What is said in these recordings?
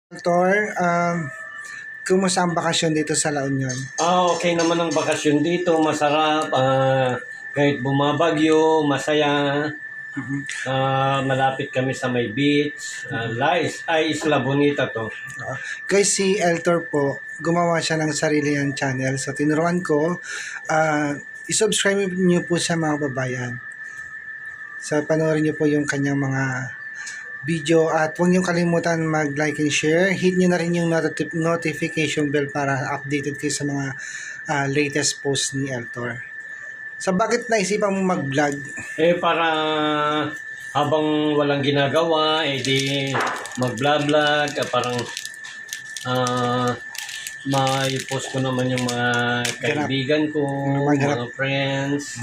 Tor, kumusta ang bakasyon dito sa La Union? Okay naman ang bakasyon dito. Masarap. Kahit bumabagyo, masaya. Malapit kami sa may beach. Isla Bonita to. Guys, si Eltor po, gumawa siya ng sarili niyang channel. So, tinuruan ko, isubscribe niyo po siya mga babayan. So, panoorin niyo po yung kanyang mga video at huwag niyo kalimutan mag-like and share. Hit niyo na rin yung notification bell para updated kayo sa mga latest post ni Eltor. So, bakit naisipan mo mag-vlog? Para habang walang ginagawa, di mag-vlog. Parang may post ko naman yung mga kaibigan ko, mga friends.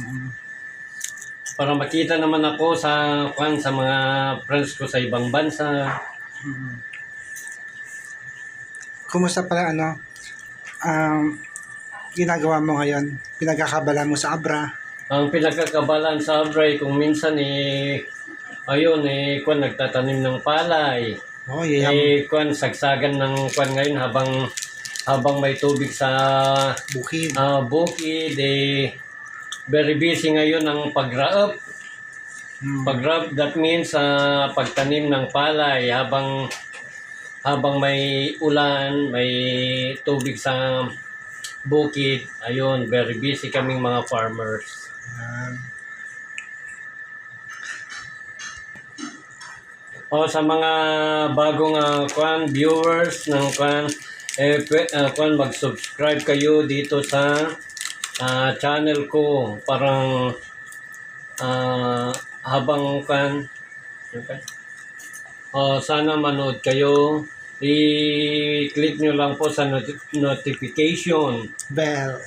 Para makita naman ako sa mga friends ko sa ibang bansa. Kumusta pala ginagawa mo ngayon? Pinagkakabala mo sa Abra? Ang pinagkakabalaan sa Abra kung minsan nagtatanim ng palay. Oh, Sagsagan ng ngayon habang may tubig sa bukid. Bukid, very busy ngayon ang pag-raap. Pag-raap, that means pagtanim ng palay habang may ulan, may tubig sa bukid. Ayun, very busy kaming mga farmers. Sa mga bagong viewers ng mag-subscribe kayo dito sa channel ko. Parang sana manood kayo. I-click nyo lang po sa notification bell.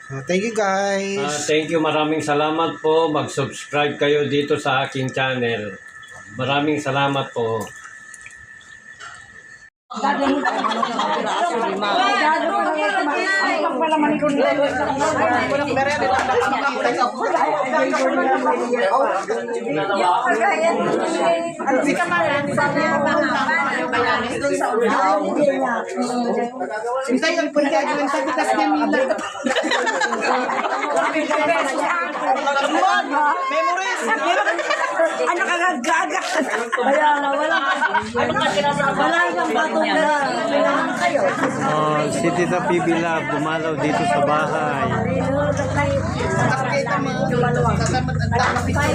So, thank you guys. Thank you, maraming salamat po. Mag-subscribe kayo dito sa aking channel. Maraming salamat po. Ano ka gagaga? Kaya wala yung batong kayo. Si Tita PB Love dumalaw dito sa bahay.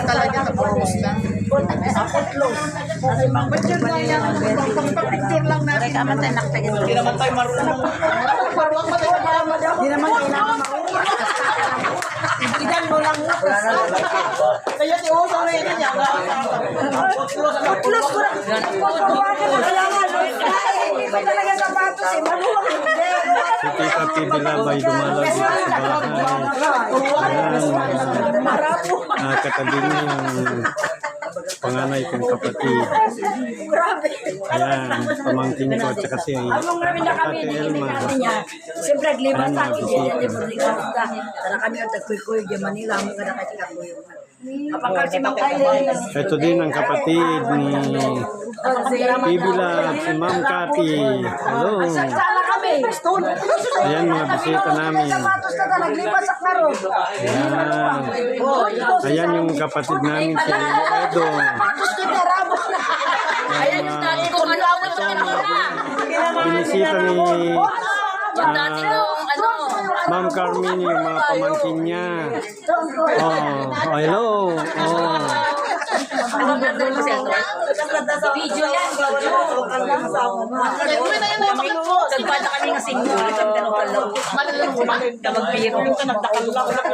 Talaga na purpose lang. Picture lang natin. Hindi naman tayo marunong. Hindi naman kailangan marunong. Idan mo lang mo. Kaya si Oso na yun niya. Putlos ko na. Hindi ko talaga sapatos eh. Maluwag hindi. Si Tita PB Love ay dumalaw dito sa bahay. Katabi niya yung panganay kong kapatid. Ayan, pamangkin ko at saka si Ate Elma. Siyempre, naglibat sa akin dyan. Tara kami at nagkuy-kuy di Manila. Ang mga nakatikakuy. Kapag si Mangkay. Ito din ang kapatid ni PB Love, si Ma'am Cathy. Hello. Sala kami. Ayan mga bisita namin. Ayan yung kapatid namin si Edo. Ayan yung dati kong alawat sa kanila. Binisita ni Ma'am Carmen yung mga pamangkin niya. Hello. Video yan. Nagpata kami ng single. Nagpata kami ng single.